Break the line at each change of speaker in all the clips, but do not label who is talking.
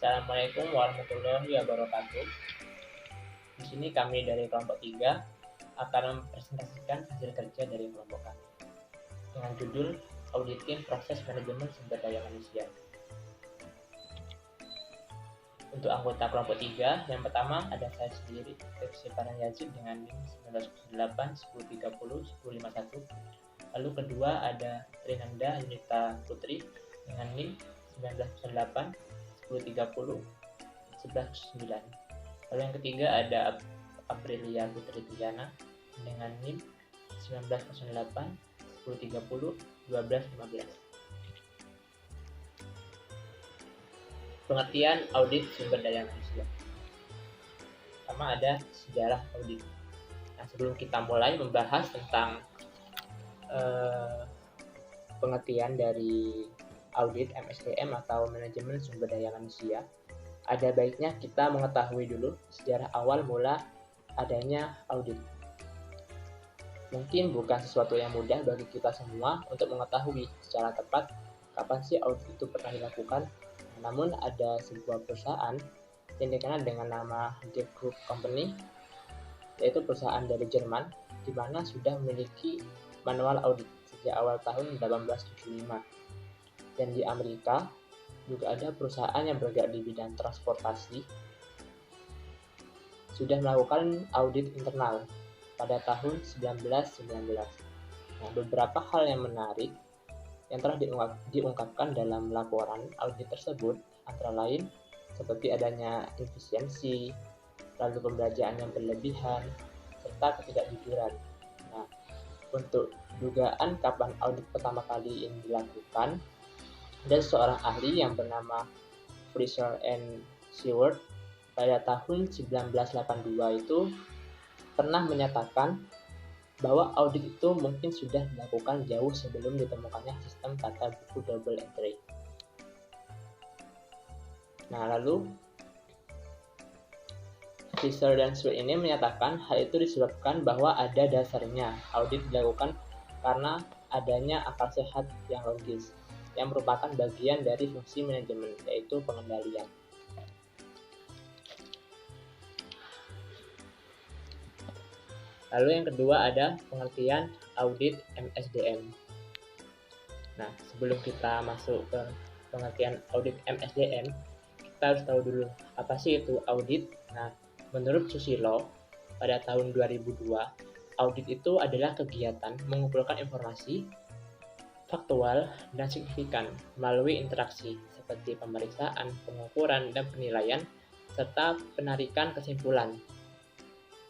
Assalamualaikum warahmatullahi wabarakatuh. Di sini kami dari kelompok 3 akan mempresentasikan hasil kerja dari kelompok kami dengan judul Auditing Proses Manajemen Sumber Daya Manusia. Untuk anggota kelompok 3, yang pertama ada saya sendiri, Tefsi Panan Yazid dengan NIM 1908 1030 1051. Lalu kedua ada Trinanda Yunita Putri dengan NIM 1908 1030 1109. Lalu yang ketiga ada Aprilia Putri Tiana dengan NIM 1908 1030 1215. Pengertian audit sumber daya manusia. Pertama ada sejarah audit. Nah, sebelum kita mulai membahas tentang pengertian dari audit MSDM atau manajemen sumber daya manusia, ada baiknya kita mengetahui dulu sejarah awal mula adanya audit. Mungkin bukan sesuatu yang mudah bagi kita semua untuk mengetahui secara tepat kapan sih audit itu pernah dilakukan. Namun ada sebuah perusahaan yang dikenal dengan nama Deep Group Company, yaitu perusahaan dari Jerman, di mana sudah memiliki manual audit sejak awal tahun 1875. Dan di Amerika juga ada perusahaan yang bergerak di bidang transportasi sudah melakukan audit internal pada tahun 1919. Nah, beberapa hal yang menarik yang telah diungkapkan dalam laporan audit tersebut antara lain seperti adanya efisiensi, lalu pembelanjaan yang berlebihan, serta ketidakjujuran. Nah, untuk dugaan kapan audit pertama kali ini dilakukan, ada seorang ahli yang bernama Fraser and Seward pada tahun 1982 itu pernah menyatakan bahwa audit itu mungkin sudah dilakukan jauh sebelum ditemukannya sistem tata buku double entry. Nah, lalu Fisher dan Seward ini menyatakan hal itu disebabkan bahwa ada dasarnya audit dilakukan karena adanya akal sehat yang logis, yang merupakan bagian dari fungsi manajemen, yaitu pengendalian. Lalu yang kedua ada pengertian audit MSDM. Nah, sebelum kita masuk ke pengertian audit MSDM, kita harus tahu dulu apa sih itu audit. Nah, menurut Susilo, pada tahun 2002, audit itu adalah kegiatan mengumpulkan informasi faktual dan signifikan melalui interaksi seperti pemeriksaan, pengukuran, dan penilaian, serta penarikan kesimpulan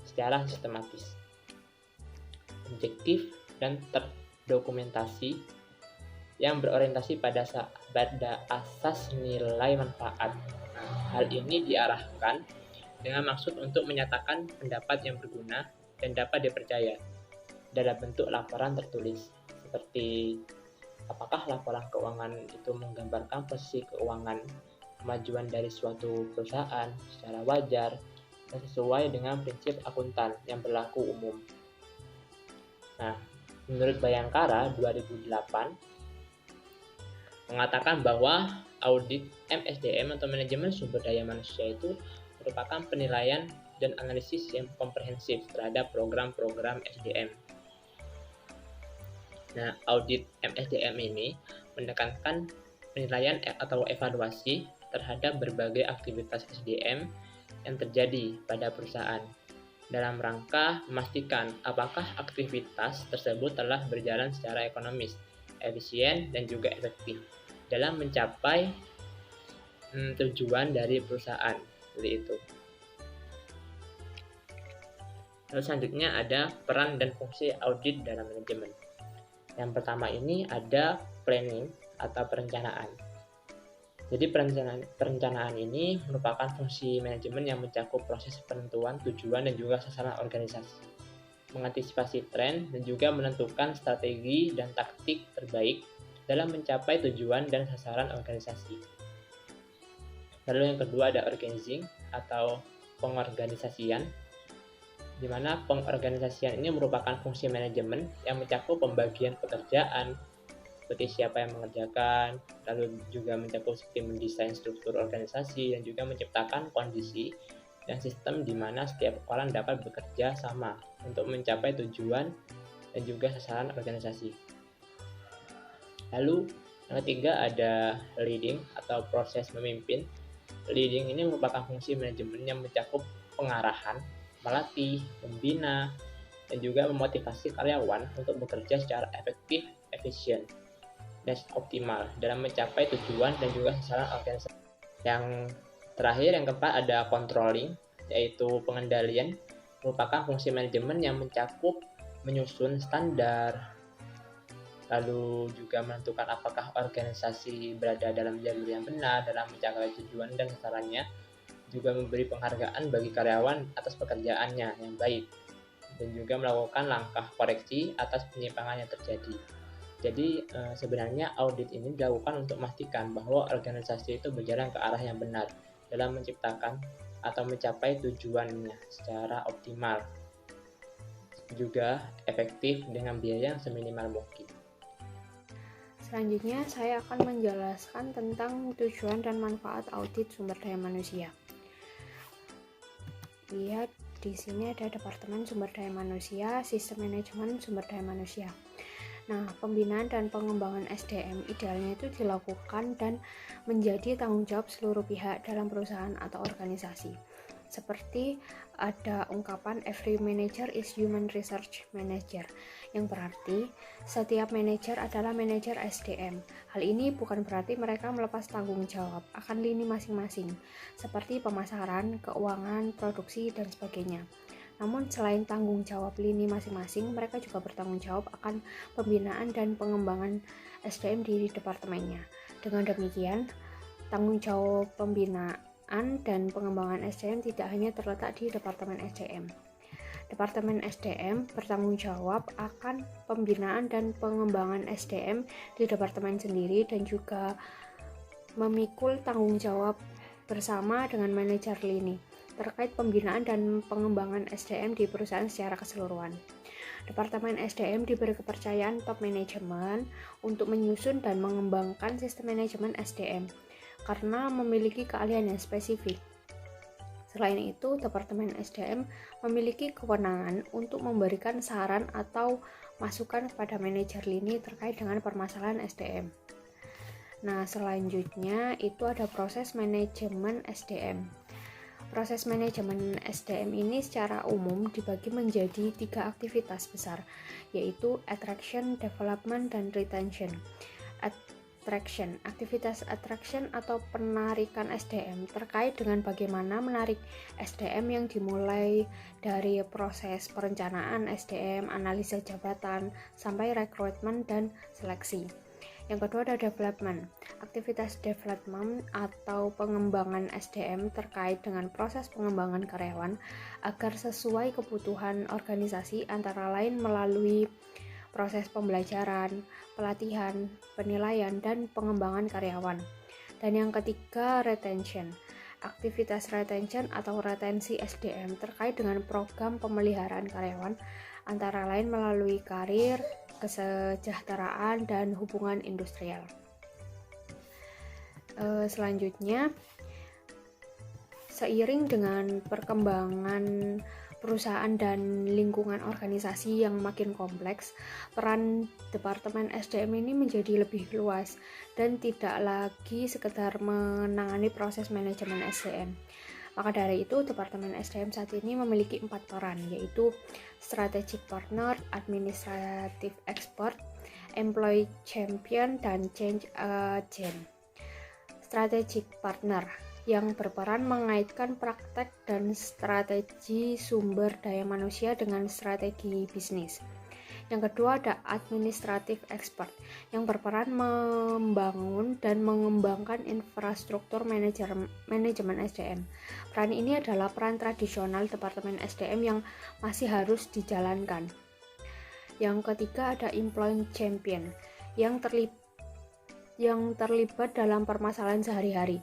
secara sistematis, objektif, dan terdokumentasi yang berorientasi pada asas nilai manfaat. Hal ini diarahkan dengan maksud untuk menyatakan pendapat yang berguna dan dapat dipercaya dalam bentuk laporan tertulis, seperti apakah laporan keuangan itu menggambarkan posisi keuangan kemajuan dari suatu perusahaan secara wajar dan sesuai dengan prinsip akuntan yang berlaku umum. Nah, menurut Bayangkara 2008 mengatakan bahwa audit MSDM atau manajemen sumber daya manusia itu merupakan penilaian dan analisis yang komprehensif terhadap program-program SDM. Nah, audit MSDM ini menekankan penilaian atau evaluasi terhadap berbagai aktivitas SDM yang terjadi pada perusahaan dalam rangka memastikan apakah aktivitas tersebut telah berjalan secara ekonomis, efisien, dan juga efektif dalam mencapai tujuan dari perusahaan. Seperti itu. Lalu selanjutnya ada peran dan fungsi audit dalam manajemen. Yang pertama ini ada planning atau perencanaan. Jadi perencanaan ini merupakan fungsi manajemen yang mencakup proses penentuan tujuan dan juga sasaran organisasi, mengantisipasi tren, dan juga menentukan strategi dan taktik terbaik dalam mencapai tujuan dan sasaran organisasi. Lalu yang kedua ada organizing atau pengorganisasian, di mana pengorganisasian ini merupakan fungsi manajemen yang mencakup pembagian pekerjaan, seperti siapa yang mengerjakan, lalu juga mencakup seperti mendesain struktur organisasi dan juga menciptakan kondisi dan sistem di mana setiap orang dapat bekerja sama untuk mencapai tujuan dan juga sasaran organisasi. Lalu yang ketiga ada leading atau proses memimpin. Leading ini merupakan fungsi manajemen yang mencakup pengarahan, melatih, membina, dan juga memotivasi karyawan untuk bekerja secara efektif, efisien, dan optimal dalam mencapai tujuan dan juga sasaran organisasi. Yang terakhir, yang keempat ada controlling, yaitu pengendalian, merupakan fungsi manajemen yang mencakup menyusun standar, lalu juga menentukan apakah organisasi berada dalam jalur yang benar dalam mencapai tujuan dan sasarannya, juga memberi penghargaan bagi karyawan atas pekerjaannya yang baik, dan juga melakukan langkah koreksi atas penyimpangan yang terjadi. Jadi sebenarnya audit ini dilakukan untuk memastikan bahwa organisasi itu berjalan ke arah yang benar dalam menciptakan atau mencapai tujuannya secara optimal, juga efektif dengan biaya yang seminimal mungkin.
Selanjutnya, saya akan menjelaskan tentang tujuan dan manfaat audit sumber daya manusia. Lihat di sini ada Departemen Sumber Daya Manusia, Sistem Manajemen Sumber Daya Manusia. Nah, pembinaan dan pengembangan SDM idealnya itu dilakukan dan menjadi tanggung jawab seluruh pihak dalam perusahaan atau organisasi. Seperti ada ungkapan every manager is human research manager, yang berarti setiap manajer adalah manajer SDM. Hal ini bukan berarti mereka melepas tanggung jawab akan lini masing-masing, seperti pemasaran, keuangan, produksi, dan sebagainya. Namun selain tanggung jawab lini masing-masing, mereka juga bertanggung jawab akan pembinaan dan pengembangan SDM di departemennya. Dengan demikian, tanggung jawab pembinaan dan pengembangan SDM tidak hanya terletak di Departemen SDM. Departemen SDM bertanggung jawab akan pembinaan dan pengembangan SDM di departemen sendiri dan juga memikul tanggung jawab bersama dengan manajer lini terkait pembinaan dan pengembangan SDM di perusahaan secara keseluruhan. Departemen SDM diberi kepercayaan top manajemen untuk menyusun dan mengembangkan sistem manajemen SDM karena memiliki keahlian yang spesifik. Selain itu, Departemen SDM memiliki kewenangan untuk memberikan saran atau masukan kepada manajer lini terkait dengan permasalahan SDM. Nah, selanjutnya itu ada proses manajemen SDM. Proses manajemen SDM ini secara umum dibagi menjadi 3 aktivitas besar, yaitu attraction, development, dan retention. Aktivitas attraction atau penarikan SDM terkait dengan bagaimana menarik SDM yang dimulai dari proses perencanaan SDM, analisa jabatan, sampai rekrutmen dan seleksi. Yang kedua ada development. Aktivitas development atau pengembangan SDM terkait dengan proses pengembangan karyawan agar sesuai kebutuhan organisasi, antara lain melalui proses pembelajaran, pelatihan, penilaian, dan pengembangan karyawan. Dan yang ketiga, retention. Aktivitas retention atau retensi SDM terkait dengan program pemeliharaan karyawan, antara lain melalui karir, kesejahteraan, dan hubungan industrial. Selanjutnya, seiring dengan perkembangan perusahaan dan lingkungan organisasi yang makin kompleks, peran Departemen SDM ini menjadi lebih luas dan tidak lagi sekedar menangani proses manajemen SDM. Maka dari itu, Departemen SDM saat ini memiliki 4 peran, yaitu Strategic Partner, Administrative Expert, Employee Champion, dan Change Agent. Strategic Partner yang berperan mengaitkan praktek dan strategi sumber daya manusia dengan strategi bisnis. Yang kedua ada Administrative Expert yang berperan membangun dan mengembangkan infrastruktur manajemen SDM. Peran ini adalah peran tradisional Departemen SDM yang masih harus dijalankan. Yang ketiga ada Employee Champion yang terlibat dalam permasalahan sehari-hari.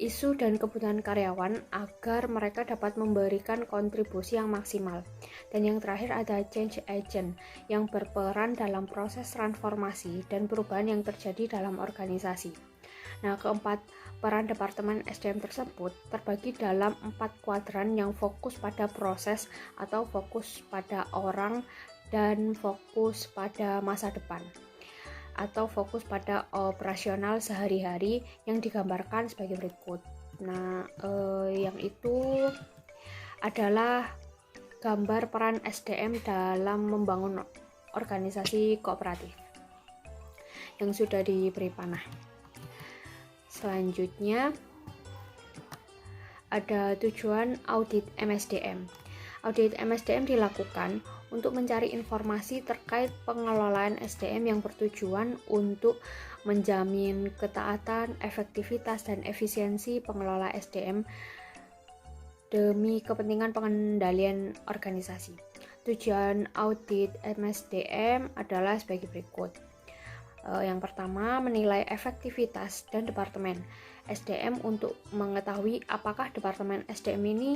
isu dan kebutuhan karyawan agar mereka dapat memberikan kontribusi yang maksimal. Dan yang terakhir ada change agent yang berperan dalam proses transformasi dan perubahan yang terjadi dalam organisasi. Nah, keempat peran Departemen SDM tersebut terbagi dalam 4 kuadran yang fokus pada proses atau fokus pada orang dan fokus pada masa depan atau fokus pada operasional sehari-hari yang digambarkan sebagai berikut. Nah, yang itu adalah gambar peran SDM dalam membangun organisasi kooperatif yang sudah diberi panah. Selanjutnya ada tujuan audit MSDM. Audit MSDM dilakukan untuk mencari informasi terkait pengelolaan SDM yang bertujuan untuk menjamin ketaatan, efektivitas, dan efisiensi pengelola SDM demi kepentingan pengendalian organisasi. Tujuan audit MSDM adalah sebagai berikut. Yang pertama, menilai efektivitas dan Departemen SDM untuk mengetahui apakah Departemen SDM ini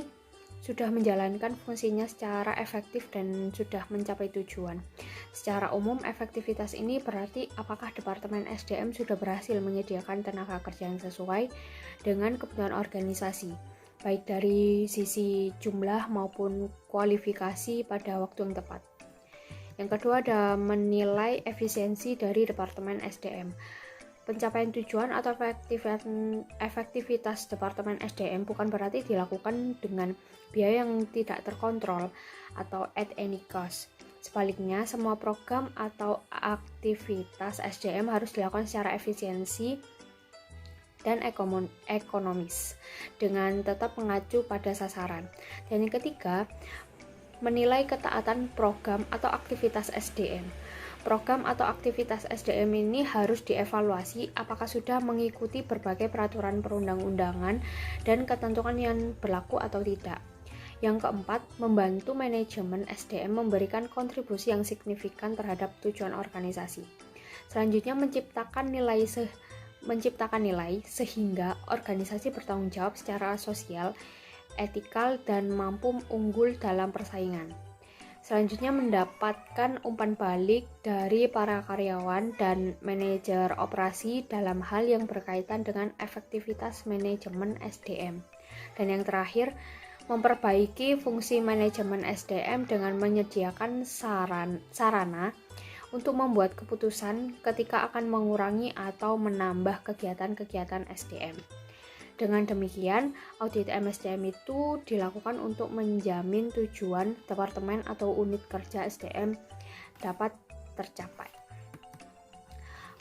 sudah menjalankan fungsinya secara efektif dan sudah mencapai tujuan. Secara umum, efektivitas ini berarti apakah Departemen SDM sudah berhasil menyediakan tenaga kerja yang sesuai dengan kebutuhan organisasi, baik dari sisi jumlah maupun kualifikasi pada waktu yang tepat. Yang kedua ada menilai efisiensi dari Departemen SDM. Pencapaian tujuan atau efektivitas Departemen SDM bukan berarti dilakukan dengan biaya yang tidak terkontrol atau at any cost. Sebaliknya, semua program atau aktivitas SDM harus dilakukan secara efisiensi dan ekonomis dengan tetap mengacu pada sasaran. Dan yang ketiga, menilai ketaatan program atau aktivitas SDM. Program atau aktivitas SDM ini harus dievaluasi apakah sudah mengikuti berbagai peraturan perundang-undangan dan ketentuan yang berlaku atau tidak. Yang keempat, membantu manajemen SDM memberikan kontribusi yang signifikan terhadap tujuan organisasi. Selanjutnya, menciptakan nilai sehingga organisasi bertanggung jawab secara sosial, etikal, dan mampu unggul dalam persaingan. Selanjutnya, mendapatkan umpan balik dari para karyawan dan manajer operasi dalam hal yang berkaitan dengan efektivitas manajemen SDM. Dan yang terakhir, memperbaiki fungsi manajemen SDM dengan menyediakan sarana untuk membuat keputusan ketika akan mengurangi atau menambah kegiatan-kegiatan SDM. Dengan demikian, audit MSDM itu dilakukan untuk menjamin tujuan departemen atau unit kerja SDM dapat tercapai.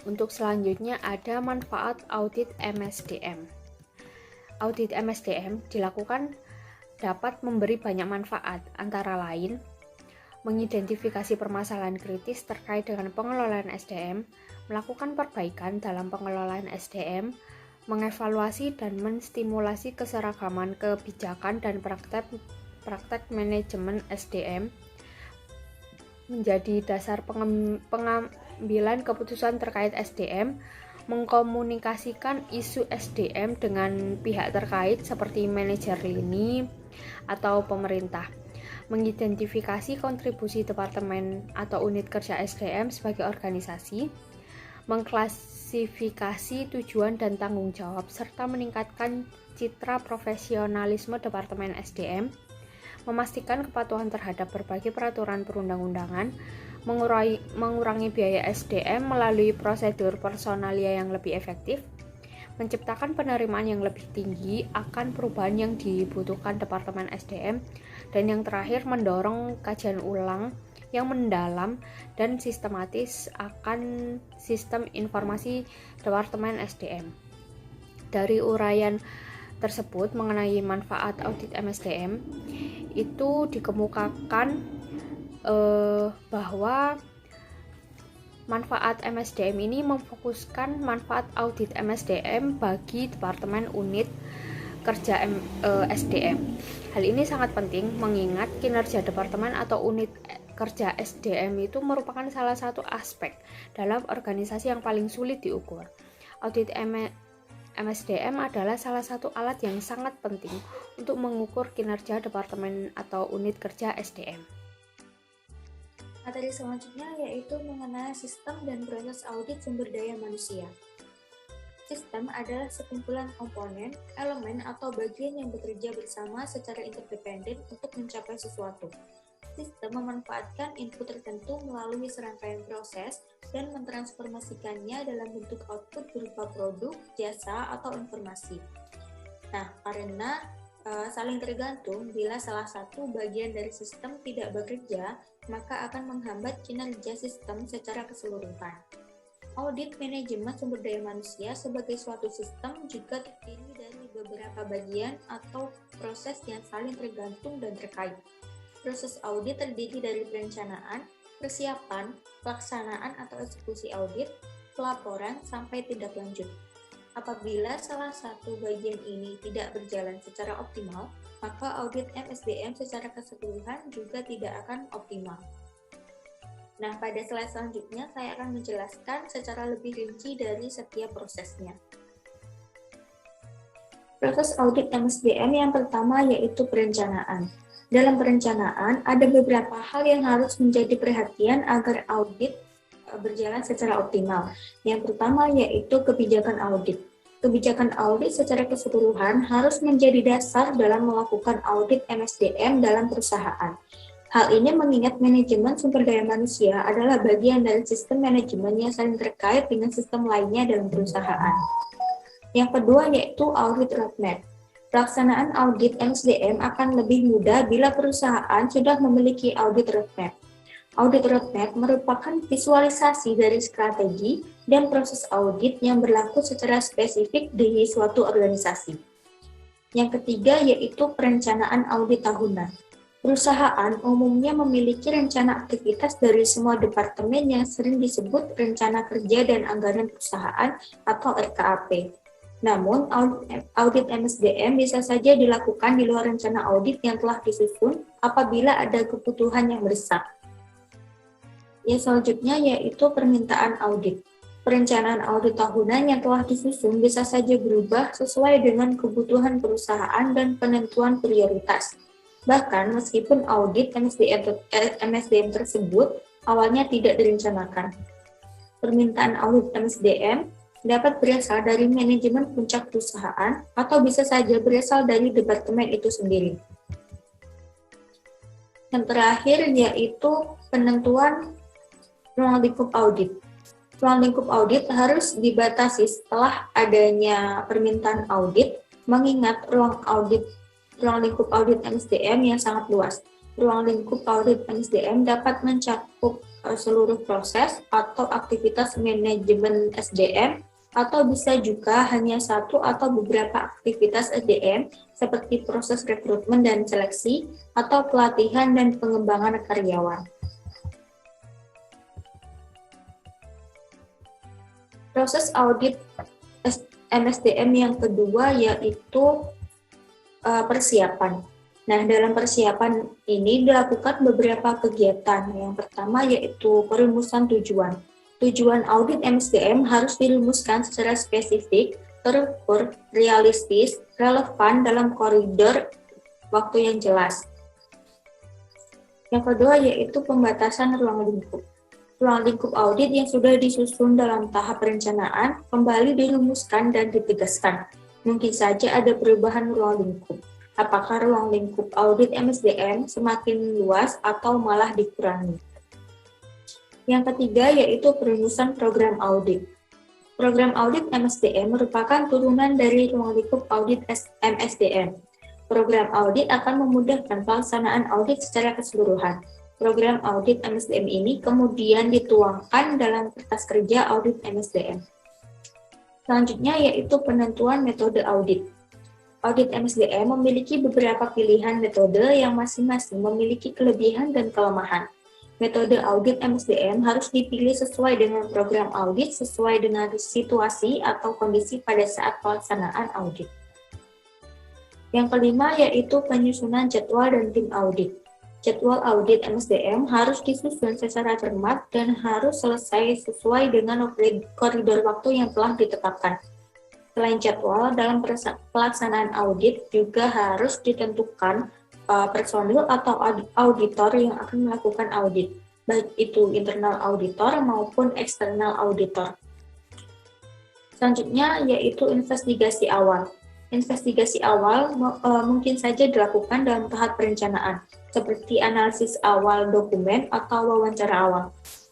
Untuk selanjutnya ada manfaat audit MSDM. Audit MSDM dilakukan dapat memberi banyak manfaat, antara lain mengidentifikasi permasalahan kritis terkait dengan pengelolaan SDM, melakukan perbaikan dalam pengelolaan SDM, mengevaluasi dan menstimulasi keseragaman kebijakan dan praktek manajemen SDM, menjadi dasar pengambilan keputusan terkait SDM, mengkomunikasikan isu SDM dengan pihak terkait seperti manajer lini atau pemerintah, mengidentifikasi kontribusi departemen atau unit kerja SDM sebagai organisasi, mengklasifikasi tujuan dan tanggung jawab, serta meningkatkan citra profesionalisme Departemen SDM, memastikan kepatuhan terhadap berbagai peraturan perundang-undangan, mengurangi biaya SDM melalui prosedur personalia yang lebih efektif, menciptakan penerimaan yang lebih tinggi akan perubahan yang dibutuhkan Departemen SDM, dan yang terakhir mendorong kajian ulang yang mendalam dan sistematis akan sistem informasi Departemen SDM. Dari uraian tersebut mengenai manfaat audit MSDM, itu dikemukakan bahwa manfaat MSDM ini memfokuskan manfaat audit MSDM bagi Departemen Unit Kerja SDM. Hal ini sangat penting mengingat kinerja Departemen atau Unit Kerja SDM itu merupakan salah satu aspek dalam organisasi yang paling sulit diukur. MSDM adalah salah satu alat yang sangat penting untuk mengukur kinerja departemen atau unit kerja SDM.
Materi selanjutnya yaitu mengenai sistem dan proses audit sumber daya manusia. Sistem adalah sekumpulan komponen, elemen, atau bagian yang bekerja bersama secara interdependen untuk mencapai sesuatu. Sistem memanfaatkan input tertentu melalui serangkaian proses dan mentransformasikannya dalam bentuk output berupa produk, jasa, atau informasi. Nah, karena saling tergantung, bila salah satu bagian dari sistem tidak bekerja, maka akan menghambat kinerja sistem secara keseluruhan. Audit manajemen sumber daya manusia sebagai suatu sistem juga terdiri dari beberapa bagian atau proses yang saling tergantung dan terkait. Proses audit terdiri dari perencanaan, persiapan, pelaksanaan atau eksekusi audit, pelaporan, sampai tindak lanjut. Apabila salah satu bagian ini tidak berjalan secara optimal, maka audit MSDM secara keseluruhan juga tidak akan optimal. Nah, pada slide selanjutnya saya akan menjelaskan secara lebih rinci dari setiap prosesnya. Proses audit MSDM yang pertama yaitu perencanaan. Dalam perencanaan, ada beberapa hal yang harus menjadi perhatian agar audit berjalan secara optimal. Yang pertama yaitu kebijakan audit. Kebijakan audit secara keseluruhan harus menjadi dasar dalam melakukan audit MSDM dalam perusahaan. Hal ini mengingat manajemen sumber daya manusia adalah bagian dari sistem manajemen yang saling terkait dengan sistem lainnya dalam perusahaan. Yang kedua yaitu audit roadmap. Pelaksanaan audit MSDM akan lebih mudah bila perusahaan sudah memiliki audit roadmap. Audit roadmap merupakan visualisasi dari strategi dan proses audit yang berlaku secara spesifik di suatu organisasi. Yang ketiga yaitu perencanaan audit tahunan. Perusahaan umumnya memiliki rencana aktivitas dari semua departemen yang sering disebut rencana kerja dan anggaran perusahaan atau RKAP. Namun, audit MSDM bisa saja dilakukan di luar rencana audit yang telah disusun apabila ada kebutuhan yang mendesak. Yang selanjutnya yaitu permintaan audit. Perencanaan audit tahunan yang telah disusun bisa saja berubah sesuai dengan kebutuhan perusahaan dan penentuan prioritas. Bahkan meskipun audit MSDM tersebut awalnya tidak direncanakan. Permintaan audit MSDM dapat berasal dari manajemen puncak perusahaan atau bisa saja berasal dari departemen itu sendiri. Yang terakhir yaitu penentuan ruang lingkup audit. Ruang lingkup audit harus dibatasi setelah adanya permintaan audit, mengingat ruang lingkup audit MSDM yang sangat luas. Ruang lingkup audit MSDM dapat mencakup seluruh proses atau aktivitas manajemen SDM, atau bisa juga hanya satu atau beberapa aktivitas SDM seperti proses rekrutmen dan seleksi atau pelatihan dan pengembangan karyawan. Proses audit MSDM yang kedua yaitu persiapan. Nah, dalam persiapan ini dilakukan beberapa kegiatan. Yang pertama yaitu perumusan tujuan. Tujuan audit MSDM harus dirumuskan secara spesifik, terukur, realistis, relevan dalam koridor waktu yang jelas. Yang kedua yaitu pembatasan ruang lingkup. Ruang lingkup audit yang sudah disusun dalam tahap perencanaan kembali dirumuskan dan ditegaskan. Mungkin saja ada perubahan ruang lingkup. Apakah ruang lingkup audit MSDM semakin luas atau malah dikurangi? Yang ketiga yaitu perumusan program audit. Program audit MSDM merupakan turunan dari ruang lingkup audit MSDM. Program audit akan memudahkan pelaksanaan audit secara keseluruhan. Program audit MSDM ini kemudian dituangkan dalam kertas kerja audit MSDM. Selanjutnya yaitu penentuan metode audit. Audit MSDM memiliki beberapa pilihan metode yang masing-masing memiliki kelebihan dan kelemahan. Metode audit MSDM harus dipilih sesuai dengan program audit, sesuai dengan situasi atau kondisi pada saat pelaksanaan audit. Yang kelima yaitu penyusunan jadwal dan tim audit. Jadwal audit MSDM harus disusun secara cermat dan harus selesai sesuai dengan koridor waktu yang telah ditetapkan. Selain jadwal, dalam pelaksanaan audit juga harus ditentukan personil atau auditor yang akan melakukan audit, baik itu internal auditor maupun eksternal auditor. Selanjutnya yaitu investigasi awal. Investigasi awal mungkin saja dilakukan dalam tahap perencanaan, seperti analisis awal dokumen atau wawancara awal.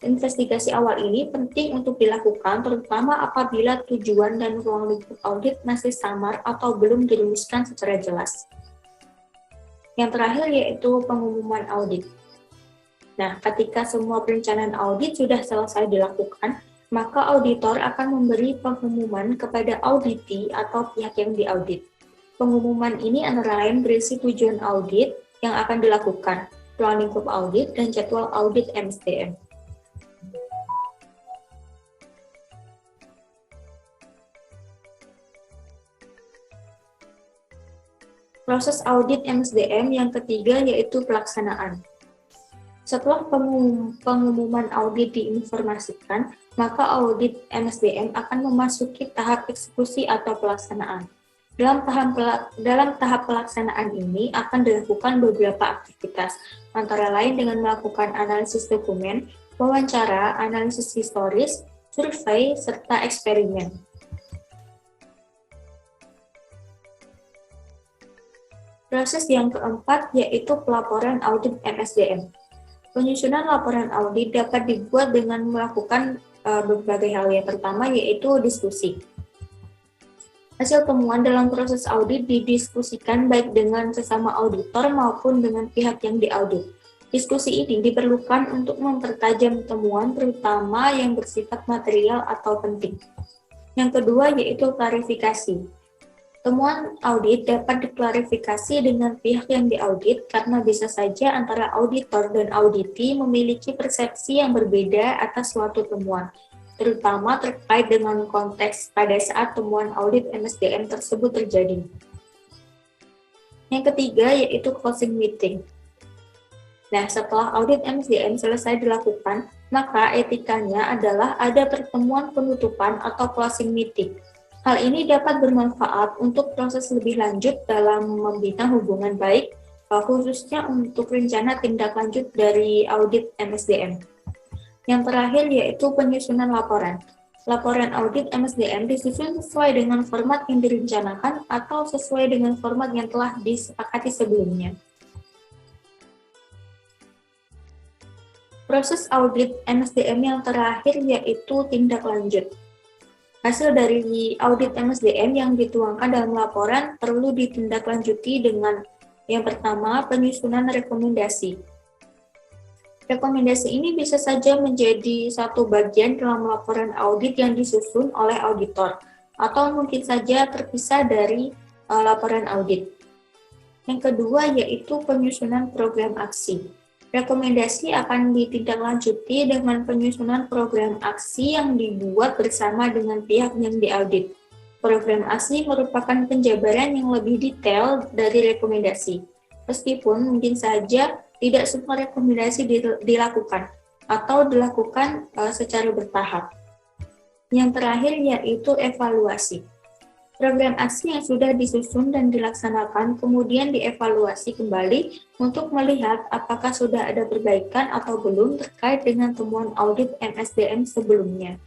Investigasi awal ini penting untuk dilakukan terutama apabila tujuan dan ruang lingkup audit masih samar atau belum dirumuskan secara jelas. Yang terakhir yaitu pengumuman audit. Nah, ketika semua perencanaan audit sudah selesai dilakukan, maka auditor akan memberi pengumuman kepada auditee atau pihak yang diaudit. Pengumuman ini antara lain berisi tujuan audit yang akan dilakukan, ruang lingkup audit, dan jadwal audit MSDM. Proses audit MSDM yang ketiga yaitu pelaksanaan. Setelah pengumuman audit diinformasikan, maka audit MSDM akan memasuki tahap eksekusi atau pelaksanaan. Dalam tahap pelaksanaan ini akan dilakukan beberapa aktivitas, antara lain dengan melakukan analisis dokumen, wawancara, analisis historis, survei, serta eksperimen. Proses yang keempat yaitu pelaporan audit MSDM. Penyusunan laporan audit dapat dibuat dengan melakukan berbagai hal. Yang pertama yaitu diskusi. Hasil temuan dalam proses audit didiskusikan baik dengan sesama auditor maupun dengan pihak yang diaudit. Diskusi ini diperlukan untuk mempertajam temuan terutama yang bersifat material atau penting. Yang kedua yaitu klarifikasi. Temuan audit dapat diklarifikasi dengan pihak yang diaudit karena bisa saja antara auditor dan auditee memiliki persepsi yang berbeda atas suatu temuan, terutama terkait dengan konteks pada saat temuan audit MSDM tersebut terjadi. Yang ketiga yaitu closing meeting. Nah, setelah audit MSDM selesai dilakukan, maka etikanya adalah ada pertemuan penutupan atau closing meeting. Hal ini dapat bermanfaat untuk proses lebih lanjut dalam membina hubungan baik, khususnya untuk rencana tindak lanjut dari audit MSDM. Yang terakhir yaitu penyusunan laporan. Laporan audit MSDM disusun sesuai dengan format yang direncanakan atau sesuai dengan format yang telah disepakati sebelumnya. Proses audit MSDM yang terakhir yaitu tindak lanjut. Hasil dari audit MSDM yang dituangkan dalam laporan perlu ditindaklanjuti dengan yang pertama, penyusunan rekomendasi. Rekomendasi ini bisa saja menjadi satu bagian dalam laporan audit yang disusun oleh auditor, atau mungkin saja terpisah dari laporan audit. Yang kedua yaitu penyusunan program aksi. Rekomendasi akan ditindaklanjuti dengan penyusunan program aksi yang dibuat bersama dengan pihak yang diaudit. Program aksi merupakan penjabaran yang lebih detail dari rekomendasi, meskipun mungkin saja tidak semua rekomendasi dilakukan atau dilakukan secara bertahap. Yang terakhir yaitu evaluasi. Program aksi yang sudah disusun dan dilaksanakan kemudian dievaluasi kembali untuk melihat apakah sudah ada perbaikan atau belum terkait dengan temuan audit MSDM sebelumnya.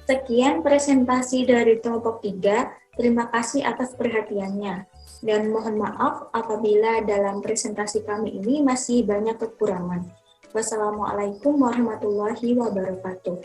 Sekian presentasi dari kelompok 3. Terima kasih atas perhatiannya. Dan mohon maaf apabila dalam presentasi kami ini masih banyak kekurangan. Wassalamualaikum warahmatullahi wabarakatuh.